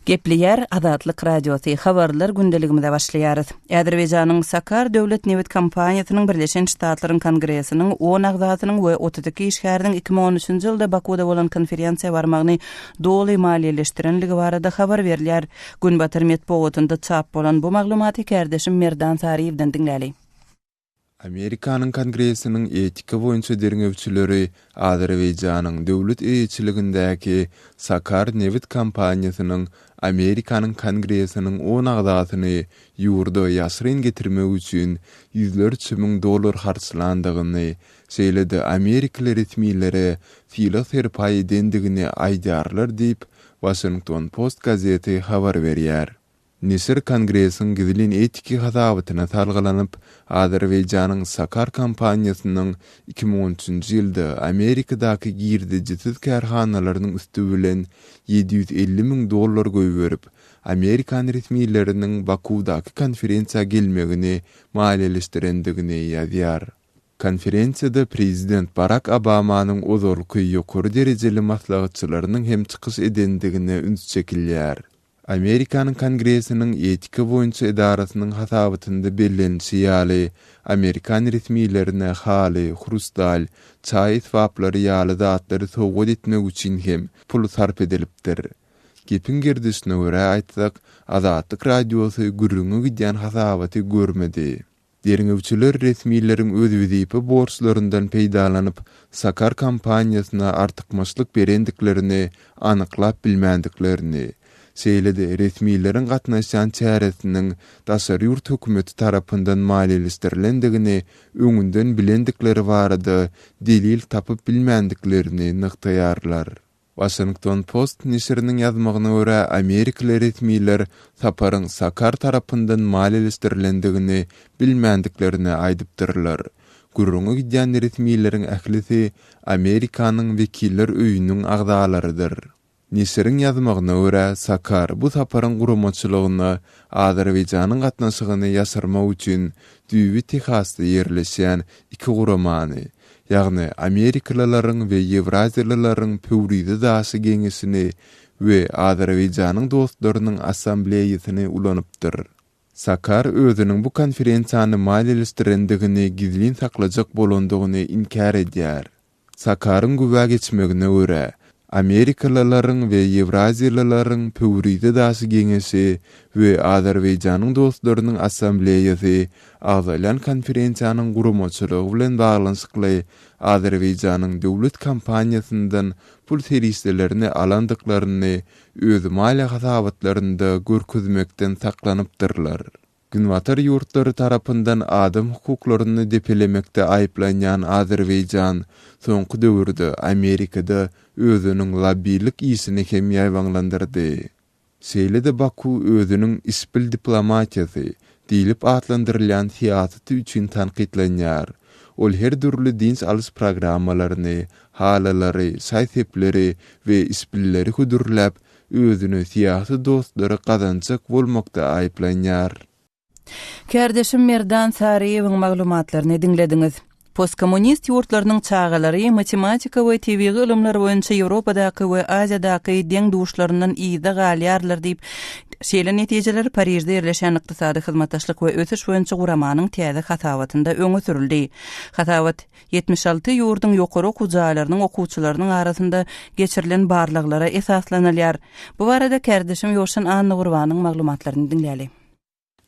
Gepliyer Azatlyk Radiosu habarlar gündeligimizde başlaýarys. Azerbaýjanyň Sakar döwlet newit kampaniýasynyň Birleşen Ştatlaryň Kongresiniň 10 agzatynyň we 32 işgäriniň 2013-nji ýylda Bakuda bolan konferensiýa barmagyny doly maliýeleşdirenligi barada habar berilýär. Günbatyr medeniýetinde çap bolan bu maglumaty kärdeşim Merdan Sariýewden dinläli. Amerikanyň Kongresiniň etika boýunça derňewçileri Azerbaýjanyň döwlet eýçiligindäki Sakar newit kampaniýasynyň Amerikanyň Kongresiniň 10 agzatyny ýurda ýaşyryn getirmek üçin $100,000 harçlandygyny söýledi. Amerika resmiýetleri filo serpaý edendigini aýdarlar diýip Washington Post gazeti habar berýär. Nisir Kongresiň gizlin etiki hasabatyna salgylanyp, Azerbaýjanyň Sakar kampaniýasynyň 2013-nji ýylda Amerikadaky girdijisiz kärhanalarynyň üstü bilen $750,000 goýberip, Amerikan resmiýetleriniň Bakudaky konferensiýa gelmegini maliýeleşdirendigini ýazýar. Konferensiýada Prezident Barack Obamanyň ozurlyky ýokary derejeli maslahatçylarynyň hem çykyş edendigine üns çekilýär. Amerikanyň Kongresiniň etika boýunça idarasynyň hasabatynda bellenýän ýaly Amerikan resmiýetlerine haly, hrustal, çaý itfaplary ýaly zatlary sowgat etmek üçin hem pul sarp edilipdir. Gepin girdisine görä aýtsak, Azatlyk Radiosu gürrüňe gidýän hasabaty görmedi. Derňewçiler resmiýetleriň öz wezipä borçlaryndan peýdalanyp, Sakar kampaniýasyna artykmaçlyk berendiklerini anyklap bilmendiklerini söýledi. Resmiýetlerin gatnaşan çäresiniň daşary ýurt hökümeti tarapyndan maliýeleşdirilendigini öňünden bilendikleri barada delil tapyp bilmendiklerini nyktaýarlar. Washington Post nisiriniň ýazmagyna görä Amerika resmiýetler saparyň Sakar tarapyndan maliýeleşdirilendigini bilmendiklerini aýdypdyrlar. Gurrunga gidýän resmiýetleriň ählisi Amerikanyň wekiller öýüniň agzalarydyr. Nisiriň ýazmagyna görä Sakar bu saparyň guramaçylygyna Azerbaýjanyň gatnaşygyny ýasyrmak üçin Düýbi Texasda ýerleşýän iki guramany, ýagny Amerikalylaryň we Ýewraziýalylaryň Pöwride daşy geňesini we Azerbaýjanyň dostlarynyň assambleýasyny ulanypdyr. Sakar özüniň bu konferensiýany maliýeleşdirendigini gizlin saklajak bolandygyny inkar edýär. Sakaryň güwä geçmegine görä Amerikalylaryň we Ýewraziýalylaryň Pöwride daşy geňesi we Azerbaýjanyň dostlarynyň assambleýasy agzalan konferensiýanyň guramaçylygy bilen baglanyşykly Azerbaýjanyň döwlet kampaniýasyndan pul serişlerini alandyklaryny öz maliýe hasabatlarynda görkezmekden saklanypdyrlar. Günwatar ýurtlary tarapyndan adam hukuklaryny depelemekde aýplanýan Azerbaýjan soňky döwürde Amerikada özüniň labiylik ýysyny hem ýaýwanlandyrdy. Söýledi Baku özüniň ispil diplomatiýasy diýilip atlandyrylýan siýasaty üçin tanqidlenýär. Ol her türlü dins alys programmalaryny, halalary, saýtepleri we ispilleri hudurlap özüni siýasy dostlary kazanjak bolmakda aýplanýar. Kärdeşim Merdan Sariýewiň maglumatlaryny dinlediňiz. Postkommunist ýurtlarynyň çağalary matematika we tebigy ilimler boýunça Ýewropadaky we Aziýadaky deň duşlaryndan ýyda galýarlar diýip şeýle netijeleri Parijde ýerleşen ykdysady hyzmatdaşlyk we ösüş boýunça guramanyň täze hasabatynda öňe sürildi. Hasabat 76 ýurduň ýokary okuwçylarynyň okuwçylarynyň arasynda geçirilen barlyklara esaslanylýar. Bu barada kärdeşim Ýoşan Anna Gurbanyň maglumatlaryny dinläli.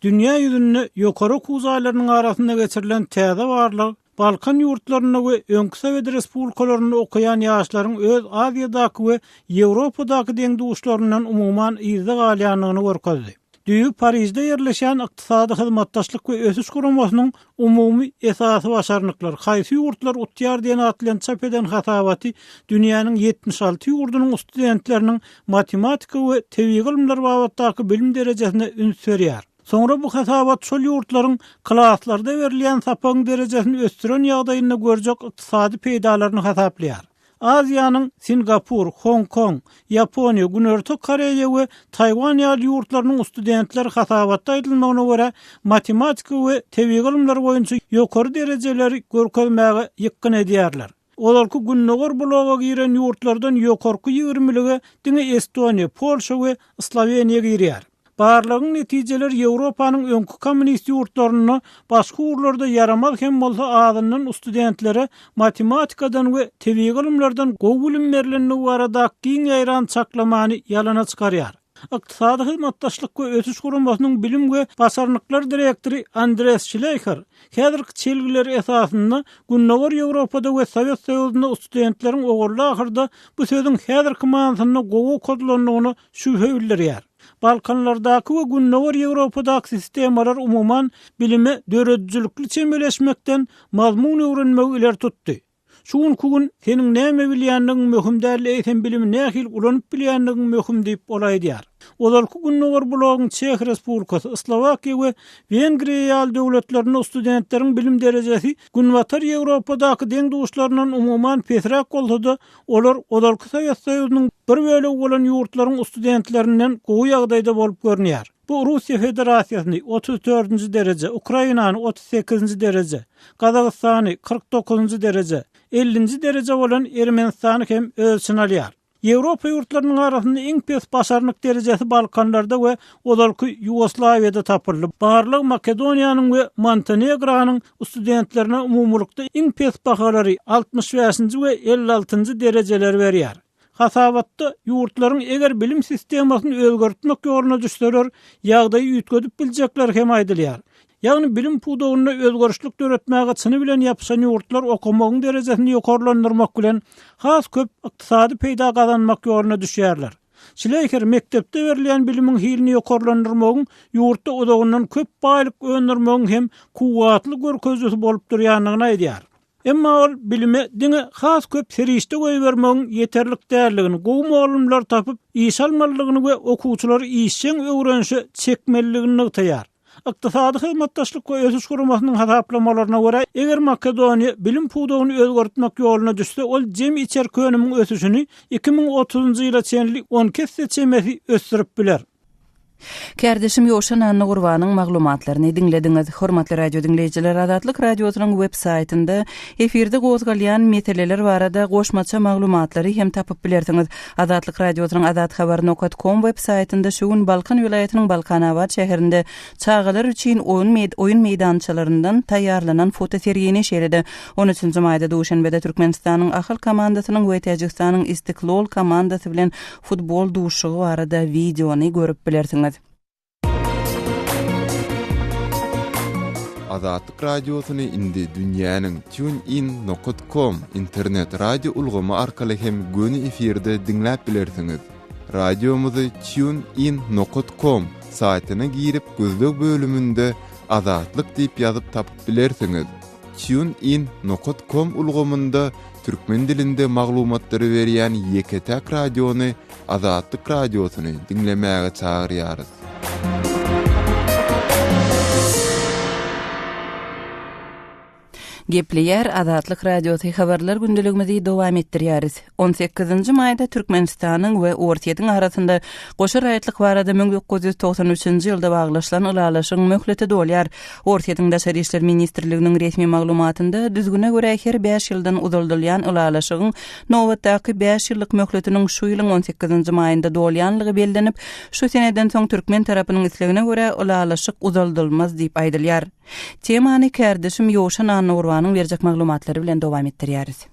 Dünya ýüzünde ýokary okuwçylarynyň arasynda geçirilen täze barlyk Balkan ýurtlaryna we öňkü Sowet respublikalaryna okuyan ýaşlaryň öz Aziýadaky we Ýewropadaky deňduşlaryndan umuman ýyda galýanlygyny görkezdi. Düýü Parijde ýerleşen ykdysady hyzmatdaşlyk we ösüş guramasynyň umumy esasy başarnyklar haýsy ýurtlar utýar diýen atlan çap eden hasabaty dünýäniň 76 ýurdunyň studentleriniň matematika we tebigy ilimler babatdaky bilim derejesine üns berýär. Sonra bu hasabat şol ýurtlaryň klaslarda berilýän sapaň derejesini ösdiren ýagdaýyny görjek ykdysady peýdalaryny hasaplaýar. Aziýanyň Singapur, Hong Kong, Ýaponiýa, Günörtü Koreýa we Taýwan ýaly ýurtlarynyň studentleri hasabatda aýdylmagyna görä matematika we tebigy ilimler boýunça ýokary derejeleri görkezmäge ýykyn edýärler. Olarky günnäger bloga giren ýurtlardan ýokarky 20-lige diňe Estoniýa, Polşa we Sloveniýa girýär. Barlygyň netijeleri Ýewropanyň öňkü kommunist ýurtlaryny başga urlarda yaramaz hem bolsa adyndan studentlere matematikadan we tebigy ilimlerden gowy bilim berileni barada giň aýran çaklamany ýalana çykarýar. Iqtisady hyzmatdaşlyk we ötüş guramasynyň bilim we basarnyklar direktori Andreas Schleicher häzirki çelgiler esasynda günnäger Ýewropada we Sowet Soýuzynda studentleriň ogurly ahyrda bu söziň häzirki manasyny gowy kodlanygyny şüphe bildirýär. Balkanlardaky we günnäger Ýewropadaky sistemalar umuman bilime döredjilikli çemeleşmekden mazmun öwrenmegi iler tutdy. Şuň kugun seniň näme bilýändigiň möhüm däl eýsen bilimi nähil ulanyp bilýändigiň möhüm diýip bolaýdýar. Olarky günnäger blogyň Çech Respublikasy, Slovakiýa we Wengriýa ýaly döwletleriniň studentleriň bilim derejesi günwatar Ýewropadaky deňduşlaryndan umuman pesrak bolsa-da, olar olarky Sowet Soýuzynyň bir bölegi bolan ýurtlaryň studentlerinden gowy ýagdaýda bolup görünýär. Bu Russiya Federasiýasyny 34-nji derece, Ukrainany 38-nji derece, Kazakstany 49-nji derece, 50-nji derece bolan Ermenistany hem ölçün alýar. Ýewropa ýurtlarynyň arasynda iň pes başarnyk derejesi Balkanlarda we olarky Ýugoslawiýada tapyldy. Barlyk Makedoniýanyň we Montenegronyň studentlerine umumlukda iň pes bahalary 65-nji we 56-njy derejeler berýär. Hasabatda ýurtlaryň eger bilim sistemasyny özgertmek ýoluna düşseler, ýagdaýy üýtgedip biljekler hem aýdylýar. Ýagny bilim pudogyna özgörüşlik döretmäge çyny bilen ýapyşan ýurtlar okumagyň derejesini ýokarlandyrmak bilen has köp ykdysady peýda gazanmak ýoluna düşýärler. Şleýker mektepde berilýän bilimiň hilini ýokarlandyrmagyň ýurtda odagyndan köp baýlyk öňürmegiň hem kuwatly görkezlisi bolup durýanlygyny aýdýar. Emma ol bilime diňe has köp serişde goýbermegiň ýeterlik däldigini, gowy molumlar tapyp iş almalygyny we okuwçylary işçiň öwrenşi çekmeliligini taýýar. Iqtisady hyzmatdaşlyk we ötüş guramasynyň hasaplamalarına görä, eger Makedoniýa bilim pudogyny özgertmek ýoluna düşse, ol jemi içer könümiň ötüşini 2030-njy ýyla çenli 10 kesse çemesi ösdürip biler. Kärdeşim Ýoşan Anna Gurbanyň maglumatlaryny dinlediňiz. Hormatly radio dinleýijiler, Adatlyk radiosynyň web saýtynda efirde gozgalýan meseleler barada goşmaça maglumatlary hem tapyp bilersiňiz. Adatlyk radiosynyň adathabar.com web saýtynda şu gün Balkan vilayatynyň Balkanawat şäherinde çağalar üçin oýun meýdançalaryndan taýýarlanan fotoseriýany şeride 13-nji maýda Duşanbede Türkmenistanyň Ahal komandasynyň we Täjikistanyň Istiklol komandasy bilen futbol duşugy barada videony görüp bilersiňiz. Adatlyk radiosyny indi dünýäniň TuneIn.com internet radio ulgamy arkaly hem göni efirde dinläp bilersiňiz. Radiomuzy TuneIn.com saýtyna girip gözlek bölümünde Adatlyk diýip ýazyp tapyp bilersiňiz. TuneIn.com ulgamynda türkmen dilinde maglumatlary berýän Ýeketäk radiony Adatlyk radiosyny dinlemäge çagyrýarys. Gepleýär Adatlyk radiosy habarlar gündeligimizi dowam etdirýäris. 18-nji maýda Türkmenistanyň we Ortiýetiň arasynda goşa raýatlyk barada 1993-nji ýylda baglaşylan ulalaşyň möhleti dolýar. Ortiýetiň Daşary işler ministrliginiň resmi maglumatynda düzgüne görä her 5 ýyldan uzaldylýan ulalaşygyň nowatdaky 5 ýyllyk möhletiniň şu ýylyň 18-nji maýynda dolýanlygy bellenip, şu seneden soň türkmen tarapynyň islegine görä ulalaşyk uzaldylmaz diýip aýdylýar. Temany kärdeşim Ýoşan Anna Gurbanyň berjek maglumatlary bilen dowam etdirýäris.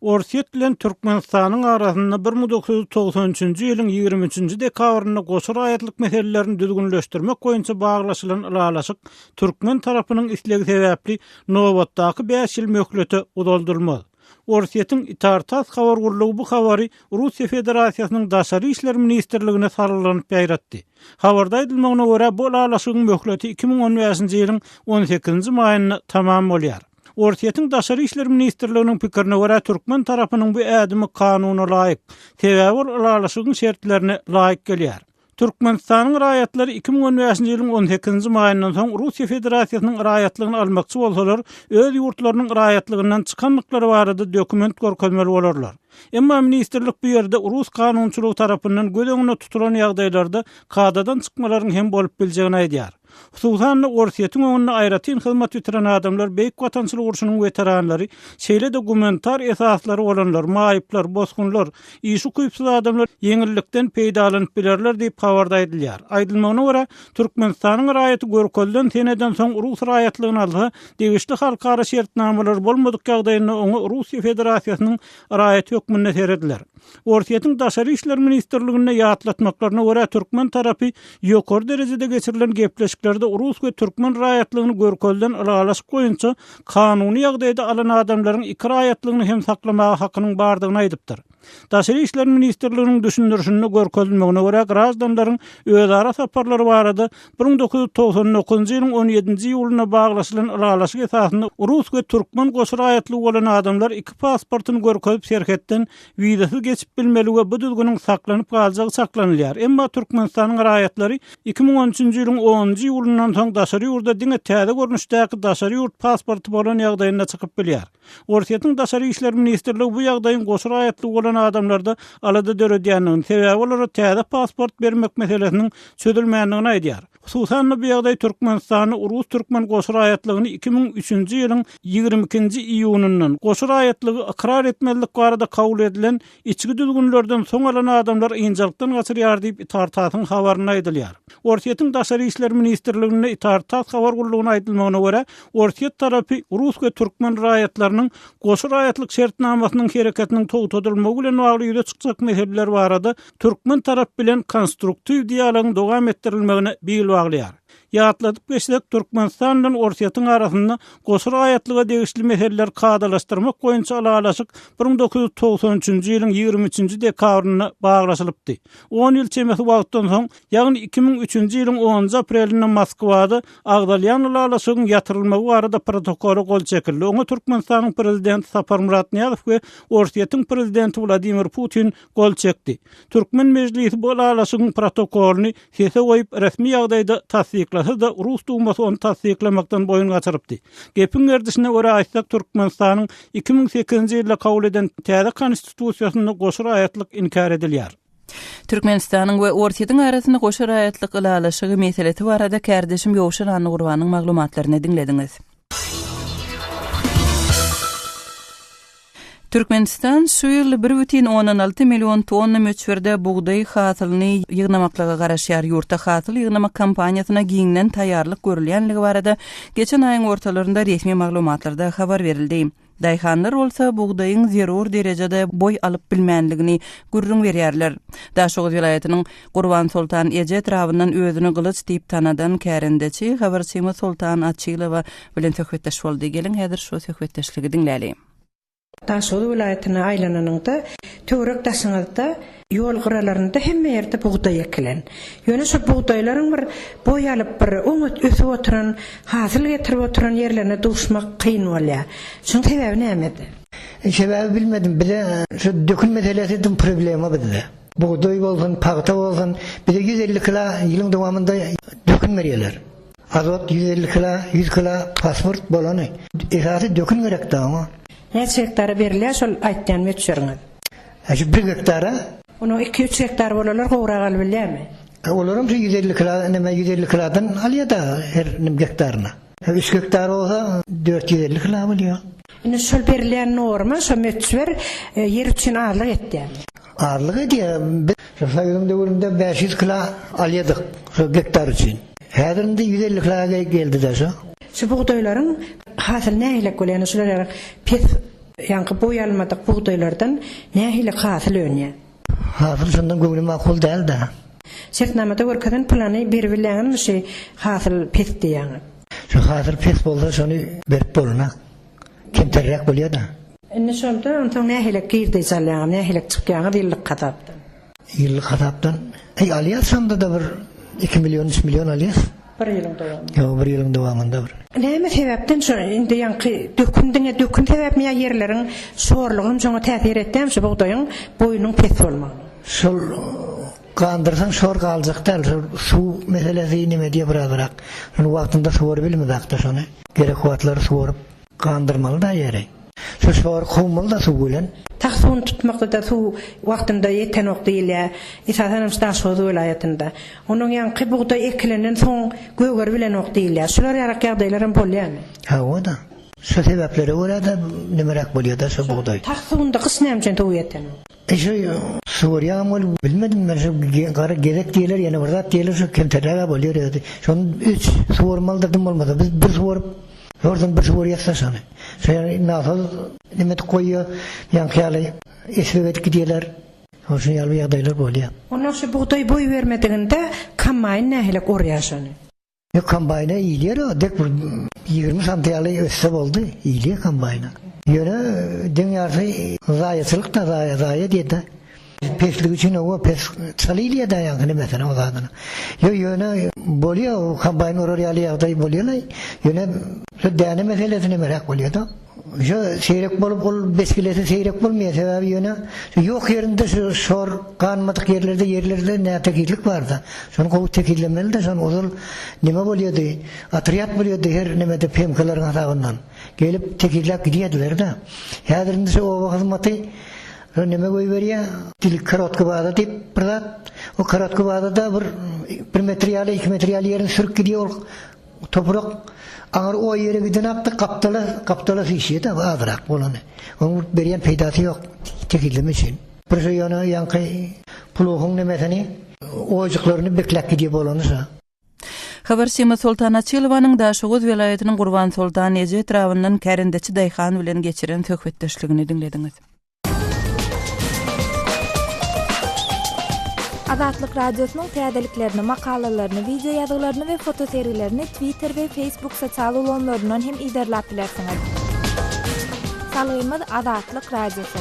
Ortiýet bilen Türkmenistanyň arasynda 1993-nji ýylyň 23-nji dekabryna goşa raýatlyk meselelerini düzgünleşdirmek boýunça baglaşylan ulalaşyk türkmen tarapynyň islegi sebäpli nowatdaky 5 ýyl möhleti uzaldylmaz. Ortiýetiň Itartas habar gurulugy bu habary Russiýa Federasiýasynyň Daşary işler ministrligine saralanyp ýaratdy. Habarda aýdylmagyna görä bu ulalaşygyň möhleti 2015-nji ýylyň 18-nji maýyna tamam bolýar. Ortiýetiň Daşary işler ministrliginiň pikirine görä türkmen tarapynyň bu ädimi kanuna laýyk, sebäbi ulalaşygyň şertlerine laýyk gelýär. Türkmenistanyň raýatlary 2015-nji ýylyň 18-nji maýyndan soň Russiýa Federasiýasynyň raýatlygyny almakçy bolsalar, öz ýurtlarynyň raýatlygynyň çykanlyklary barada dokument görkezmeli bolarlar. Emma ministrlik bu ýerde Rus kanunçylygy tarapyndan gödeňine tutulan ýagdaýlarda kadadan çykmalaryň hem bolup biljegini aýdýar. Hususan Orsiýetin öňünde aýratyn hyzmat ýetiren adamlar, beýik watançylyk urşunyň weteranlary, şeýle dokumentar esaslary bolanlar, maýyplar, bosgunlar, işi kuýpsuz adamlar yeňillikden peýdalanyp bilerler diýip habarda edilýär. Aýdylmagyna görä, Türkmenistanyň raýaty görkezden seneden soň Rus raýatlygyny aldy, degişli halkara şertnamalar bolmadyk ýagdaýynda oňa Russiýa Federasiýasynyň raýaty hökmüne serediler. Orsiýetin Daşary işler ministrligine ýatlatmaklaryna görä Türkmen tarapy ýokary derejede geçirilen gepleşiklerde Rus we Türkmen raýatlygyny görkezden alalaşyk boýunça kanuny ýagdaýda alan adamlaryň iki raýatlygyny hem saklamagy hakynyň bardygyny aýdypdyr. Daşary işler ministrliginiň düşündürüşine görkezilmegine görä grazdanlaryň özara saparlary barada 1999-njy ýylyň 17-nji ýylyna baglaşylan alalaşyk esasynda Rus we Türkmen goşy raýatlygy bolan adamlar iki pasportyny görkezip şerhetden wizasyz geçip bilmeli we bu düzgünüň saklanyp galjagy saklanylýar. Emma Türkmenistanyň raýatlary 2013-nji ýylyň 10-njy ýylyndan soň daşary ýurda diňe täze görnüşdäki daşary ýurt pasporty bolan ýagdaýynda çykyp bilýär. Orsiýetin Daşary işler ministrligi bu ýagdaýyň goşy raýatlygy bolan adamlarda alada döredýändigini, sebäbi olara täze pasport bermek meselesiniň çözülmändigini aýdýar. Hususan bu ýagdaý Türkmenistany Rus Türkmen goşy raýatlygyny 2003-nji ýylyň 22-nji iýunundan goşy raýatlygy ikrar etmelik barada kabul edilen içki düzgünlerden soň alan adamlar ýynjylykdan gaçyrýar diýip Itartasyň habaryna aýdylýar. Orsiýetin Daşary işler ministrligine Itartas habar gullugyna aýdylmagyna görä, Orsiýet tarapy Rus we Türkmen raýatlarynyň goşy raýatlyk şertnamasynyň hereketiniň togutdyrylmagy bilen bagly ýüze çykjak meseleler barada Türkmen tarap bilen konstruktiw dialogyň dowam etdirilmegine bil baglyar. Ýatladyp geçsek Türkmenistan bilen Orsiýetin arasynda goşy raýatlyga degişli meseleler kadalaşdyrmak boýunça alalaşyk 1993-nji ýylyň 23-nji dekabryna baglaşylypdy. 10 ýyl çemesi wagtdan soň, ýagny 2003-nji ýylyň 10 aprelinde Moskwada agdalýan alalaşygyň ýatyrylmagy barada protokoly gol çekildi. Oňa Türkmenistanyň prezidenti Sapar Muratňazow we Orsiýetin prezidenti Vladimir Putin gol çekdi. Türkmen mejlisi bu alalaşygyň protokolyny sese goýup resmi ýagdaýda tasdikla da Rus dumasy onu tasdiklemekden boyun gaçyrypdy. Gepin gerdişine görä aýtsak Türkmenistanyň 2008-nji ýylda kabul eden täze konstitusiýasyny goşy raýatlyk inkar edilýär. Türkmenistanyň we Orsiýetiň arasynda goşy raýatlyk alalaşygy meselesi barada kärdeşim Ýowşan Anugurwanyň maglumatlaryny dinlediňiz. Türkmenistan şu ýyl 1,16 million tonna möçberde buğday hasylyny ýygnamaklyga garaşýar. Ýurtda hasyl ýygnamak kampaniýasyna giňden taýýarlyk görülýänligi barada geçen aýyň ortalarynda resmi maglumatlarda habar berildi. Daýhanlar bolsa buğdaýyň zerur derejede boy alyp bilmänligini gurrun berýärler. Daşoğuz vilayatynyň Gurban Sultan Ejet rawyndan özüni gylyç diýip tanadan kärendeçi habarçymy Sultan Atçylowa bilen söhbetdeş boldy. Gelin häzir şu söhbetdeşligi dinläli. Daşoğuz vilayatyna aýlananyňda töwerek daşyňyzda ýol gyralarynda hemme ýerde buğday ekilen. Ýöne şu buğdaýlaryň bir boy alyp bir ösüp oturan, hasyl getirip oturan ýerlerine duşmak kyn bolýar. Şoň sebäbi nämedir? Sebäbi bilmedim. Bir de şu dökün meselesiň problemi bizde. Buğday bolsun, paýta bolsun, bir de 150 kilo ýylyň dowamında dökün berýärler. Azot 150 kilo, 100 kilo pasport bolany. Esasy dökün gerekdi ama. Neçe hektara berilýär şol aýtdan möçberiňiz? Şu 1 hektara. Onu 2-3 hektar bolalar gowrak alyp bilýärmi? Olaram 150 kilo, neme 150 kilodan alýar da her hektaryna. 3 hektar bolsa 450 kilo bolýar. Ine şol berilýän norma şo möçber yer üçin arlyk etdi. Arlyk edýär. Şu saýlym döwründe 500 kilo alýardyk şu hektar üçin. Häzirinde 150 kiloga geldi-de şu. Şu buğdaýlaryň hasyl nähile bolýan şular pes ýanky boýalmadyk buğdaýlardan nähile hasyl öňe. Hasyl şondan göňüme makul däl-de. Şertnamada görkezden plany berip bilýän şu hasyl pes diýän. Şu hasyl pes bolsa şonu berip bolmak. Kenterrek bolýar da. Ine şonda ondan nähile girdi salýan, nähile çykýan ýyllyk gatapdan. Ýyllyk gatapdan. Alýar şonda da bir 2 milyon 3 milyon alýar. Bir ýylyň dowamında. Ýa, bir ýylyň dowamında bir. Näme sebäpden şu indi ýanky dökün sebäpmi ýerleriň şorlugyny şoňa täsir etdim şu buğdaýyň boýunyň pes bolmagy. Şol gandyrsaň şor galjak däl, şu meselesi nime diýip birarak. Şonu wagtynda şor bilmedikde şonu. Gerek wagtlary şorup gandyrmaly da ýere. Şu şor gowmaly da şu bilen. tahsun tutmakta da su wagtynda yeten wagty ile esasen Şodu vilayetinde. Onun ýanky buğda ekilenden soň göwer bilen wagty ile. Şular ýarak ýagdaýlaryň bolýarmy? Ha, o da. Şu sebepleri orada nimerak bolýar da şu buğday. Tahsunda kış näme tu yeten? Şu Suriya mol bilmedim ben şu gerek diýerler ýene burada diýerler şu kemterlere bolýar edi. Şonu 3 suwarmaldyrdım bolmady. Biz bir suwar oradan bir suwar ýasaşany. Şeýle nasıl nimet koýýar ýankyýaly esbebet gidiýerler. Şonu ýaly ýagdaýlar bolýar. Onda şu buğday boy vermediginde kammaýyn nähile gorýaşany. Yok kambayna iyiler o. Dek 20 santiyalı össe oldu. İyiliğe kambayna. Yöne dünyası zayetçılık da zayet yedi. Peslik için o pes çalıyla da yankını mesela o zadına. Yöne boluyor o kambayna oraya alıyordayı boluyorlar. Yöne değerli meselesini merak oluyor da. Şu seyrek bolup beskilesi seyrek bulmuyor sebebi yöne. Yok yerinde şu sor kanmadık yerlerde ne tekillik vardı. Şunu kovu tekillemeli de şunu uzun nime boluyordu. Atriyat boluyordu her nimede pemkaların hatağından. Gelip tekillak gidiyordular da. Yadirinde şu o hizmeti nime koyu veriyor. Dilik karotkı bağda deyip bırdat. O karotkı bağda da bir metriyali 2 metriyali yerin sürük gidiyor. Toprak agar o yere giden aptı kaptala fişiye de azrak bolanı. Onun beriyen peydası yok tekilleme için. Bir şey yana yankı puluğun nemesini oycuklarını beklek gidiyor bolanısa. Habarçymy Sultan Açylowanyň da Şoguz vilayetiniň Gurban Sultan Eje etrafyndan Kärendeçi Daýhan bilen geçiren söhbetdeşligini dinlediňiz. Azatlyk radiosynyň täzeliklerini, makalalaryny, video ýazgalaryny we foto seriýlerini Twitter we Facebook sosial ulanlaryndan hem izlerläp bilersiňiz. Salymyz Azatlyk radiosy.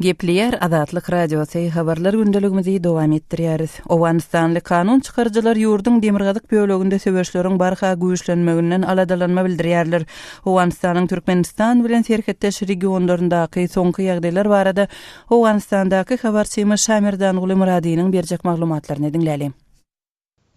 Gepleýär Azatlyk radiosy habarlar gündeligimizi dowam etdirýäris. Owanistanly kanun çykarjylar ýurduň Demirgazyk böleginde söwüşleriň barha güýçlenmeginden aladalanma bildirýärler. Owanistanyň Türkmenistan bilen serhetdeş regionlaryndaky soňky ýagdaýlar barada Owanistandaky habarçymyz Şamirdan Gulymuradynyň berjek maglumatlaryny dinläli.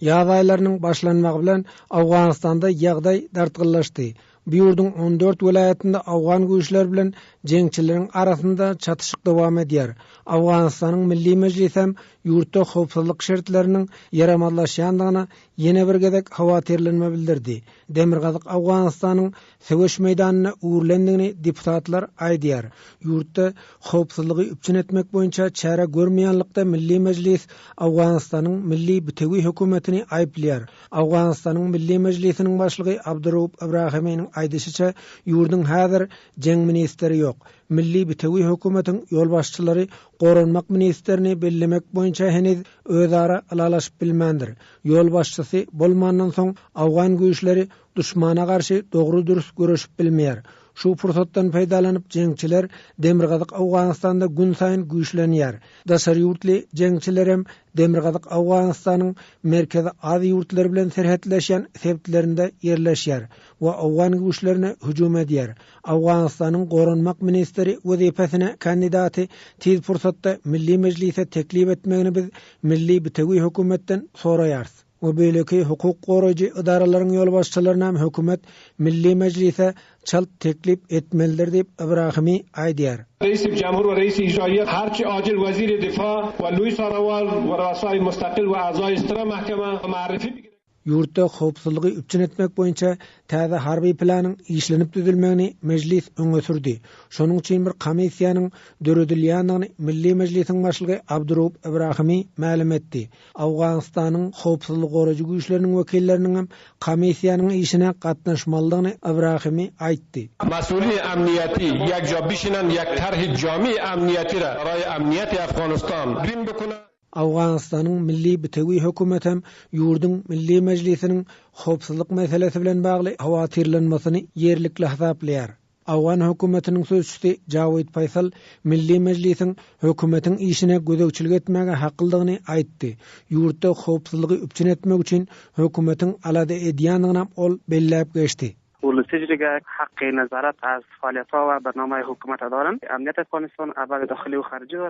Ýagdaýlaryň başlanmagy bilen Awganistanda ýagdaý dartgyllaşdy. Bu ýurdun 14 vilayetinde Awgan güýçler bilen jeňçileriň arasynda çatışyk dowam edýär. Awganistanyň Milli Mejlisi hem ýurtda howpsuzlyk şertleriniň ýaramazlaşýandygyna ýene bir gezek hawatirlenme bildirdi. Demirgazyk Awganistanyň söwüş meýdanyna uğurlendigini deputatlar aýdýar. Ýurtda howpsuzlygy üpçün etmek boýunça çäre görmeýänlikde Milli Mejlis Awganistanyň milli bütewi hökümetini aýplýar. Awganistanyň Milli Mejlisiniň başlygy Abdurup Ibrahimyň aýdyşyça ýurdun häzir jeň ministeri ýok. Milli bütewi hökümetiň ýol başçylary goranmak ministerini bellemek boýunça heniz özara alalaşyp bilmendir. Ýol başçysy bolmandan soň Awgan güýçleri düşmana garşy dogry dürüst görüşüp bilmeýär. Şu fursatdan peýdalanyp jeňçiler Demirgazyk Awganistanda gün saýyn güýçlenýär. Daşary ýurtly jeňçiler hem Demirgazyk Awganistanyň merkezi Azy ýurtlary bilen serhetleşen septlerinde ýerleşýär we Awgan güýçlerine hüjum edýär. Awganistanyň goranmak ministeri wezipesine kandidaty tiz fursatda Milli Mejlise teklip etmegini biz milli bütewi hökümetden soraýarys. O beýleki hukuk goraýjy idaralaryň ýol başçylaryna hem hökümet Milli Mejlise çalt teklip etmelidir diýip Ibrahimi aýdýar. رئیس جمهور و رئیس اجرایی هرچی عاجل وزیر دفاع و لوی ساروال و رؤسای مستقل و اعضای استرا محکمه معرفی بگیرد. Ýurtda howpsuzlygy üpçün etmek boýunça täze harby planyň işlenip düzülmegini mejlis öňe sürdi. Şonuň üçin bir komissiýanyň döredilýändigini Milli Mejlisiň başlygy Abdurup Ibrahimi ma'lum etdi. Awganistanyň howpsuzlyk goraýjy güýçleriniň wekilleriniň hem komissiýanyň işine gatnaşmalygyny Ibrahimi aýtdy. مسئولین امنیتی یک جا بشینن یک طرح جامع امنیتی را برای امنیت افغانستان بریم بکنن. Awganistanyň milli bütewi hökümeti hem ýurdun Milli Mejlisiniň howpsuzlyk meselesi bilen bagly hawatirlenmesini ýerlikli hasaplaýar. Awgan hökümetiniň sözçüsi Jawid Faysal Milli Mejlisiň hökümetiň işine gözegçilik etmäge haklydygyny aýtdy. Ýurtda howpsuzlygy üpçün etmek üçin hökümetiň alada edýändigini ol belläp geçdi. ول تجربه حق نظارت از فعالیت‌ها و برنامه حکومت دارند. امنیت افغانستان اول داخلی و خارجی و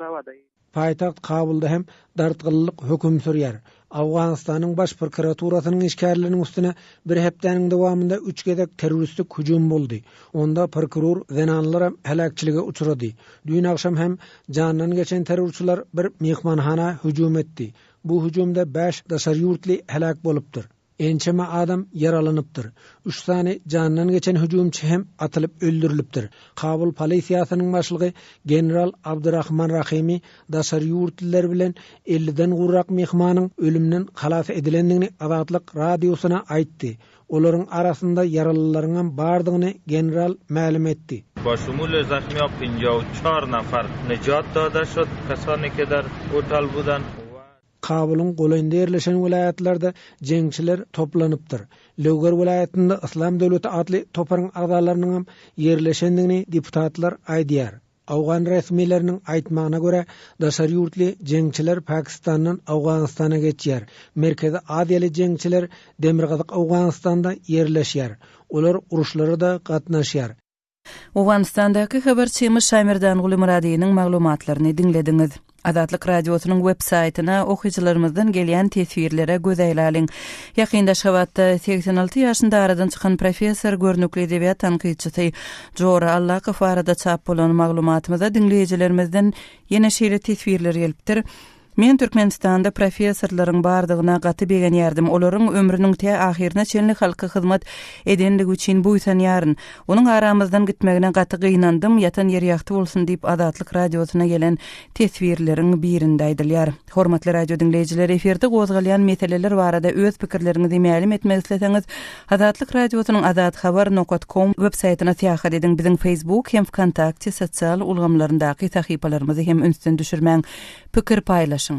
Paytaxt Kabulda hem dartgyllyk höküm sürýär. Awganystanyň baş prokuraturasynyň işgärleriniň üstüne bir hepdeniň dowamında 3 gedek terroristlik hüjüm boldy. Onda prokuror zenanlar helakçylyga uçrady. Dün akşam hem janyny geçen terrorçylar bir mehmanhana hüjüm etdi. Bu hüjümde 5 daşar ýurtly helak bolupdyr. Ençeme adam yaralanypdyr. 3 tane janyny geçen hüjümçi hem atylyp öldürilipdir. Kabul polisiýasynyň başlygy general Abdurrahman Rahimi daşar ýurtlylar bilen 50den gurrak mehmanyň ölümden halas edilendigini Azatlyk radiosuna aýtdy. Olaryň arasynda yaralylaryň bardygyny general ma'lum etdi. Başumul zahmiya 54 nafar nejat dada şod kasany ke dar otal budan Kabulun golandy yerleşen vilayatlarda jeňçiler toplanypdyr. Löwger vilayatynda Islam Döwleti adly toparyň agdalarynyň yerleşendigini deputatlar aýdýar. Awgan resmiýetleriniň aýtmagyna görä, daşary ýurtly jeňçiler Pakistandan Awganystana geçýär. Merkezi Aziýaly jeňçiler Demirgazyk Awganystanda yerleşýär. Olar uruşlarda gatnaşýar. Awganystandaky habarçymy Şamirdan Gulmuradynyň maglumatlaryny dinlediňiz. Azatlyk radiosynyň web saýtyna okuwçylarymyzdan gelýän tesbirlere göz aýlalyň. Ýakynda Şabatda 86 ýaşynda aradan çykan professor görnükli edebiýat tanqidçisi Jora Allakow arada çap bolan maglumatymyza dinleýijilerimizden ýene şeýle tesbirler gelipdir. Men Türkmenistanda professorlaryň bardygyna gaty begen ýardım. Olaryň ömrüniň te ahirine çenli halka hyzmat edendigi üçin buýsan ýaryn. Onuň aramyzdan gitmegine gaty gynandym. Ýatan ýer ýakty bolsun diýip Azatlyk radiosyna gelen tesbirleriň birinde aýdylýar. Hormatly radio dinleýijiler, eferde gozgalýan meseleler barada öz pikirleriňizi ma'lum etmek isleseňiz, Azatlyk radiosynyň azathabar.com web saýtyna täýin ediň. Biziň Facebook hem Kontakty sosial ulgamlaryndaky sahypalarymyzy hem ünsün düşürmäň, pikir paýlaşyň.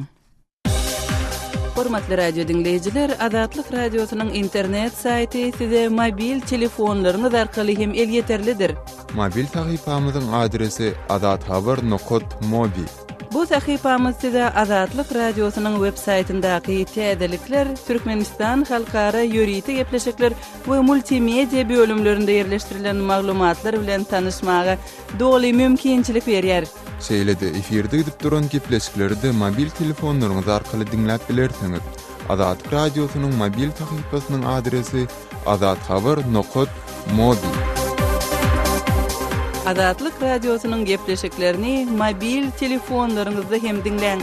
Hormatly radio dinleýijiler, Azatlyk radiosynyň internet saýty size mobil telefonlaryňyz arkaly hem el ýeterlidir. Mobil sahypamyzyň adresi azathabar.mobi. Bu sahypamyz size Azatlyk radiosynyň web saýtyndaky täzelikler, Türkmenistan halkara ýöriýeti gepleşikler we multimedia bölümlerinde ýerleşdirilen maglumatlar bilen tanyşmaga doly mümkinçilik berýär. Şeýlede efirde gidip duran gepleşikleri de mobil telefonlaryňyz arkaly dinläp bilersiňiz. Azatlyk radiosynyň mobil sahypasynyň adresi azathabar.mobi. Azatlyk radiosynyň gepleşiklerini mobil telefonlaryňyzda hem dinleň.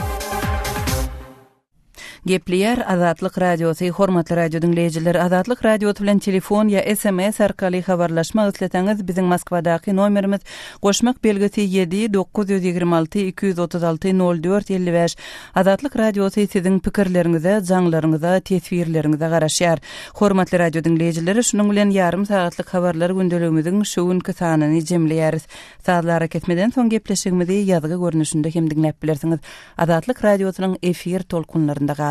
Gepliýär Azatlyk radiosu. Hormatly radio dinleýijiler, Azatlyk radio bilen telefon ýa SMS arkaly habarlaşmak isleteňiz biziň Moskwadaky nomerimiz goşmak belgisi 7-936-236-04-55. Azatlyk radiosu siziň pikirleriňize, jaňlaryňyza, tesbirleriňize garaşýar. Hormatly radio dinleýijiler, şunuň bilen ýarym saatlyk habarlar gündeligimiziň şowunky sanyny jemleýäris. Saatlara ketmeden soň gepleşigimizi ýazgy görnüşinde hem dinläp bilersiňiz. Azatlyk radiosynyň efir tolkunlarynda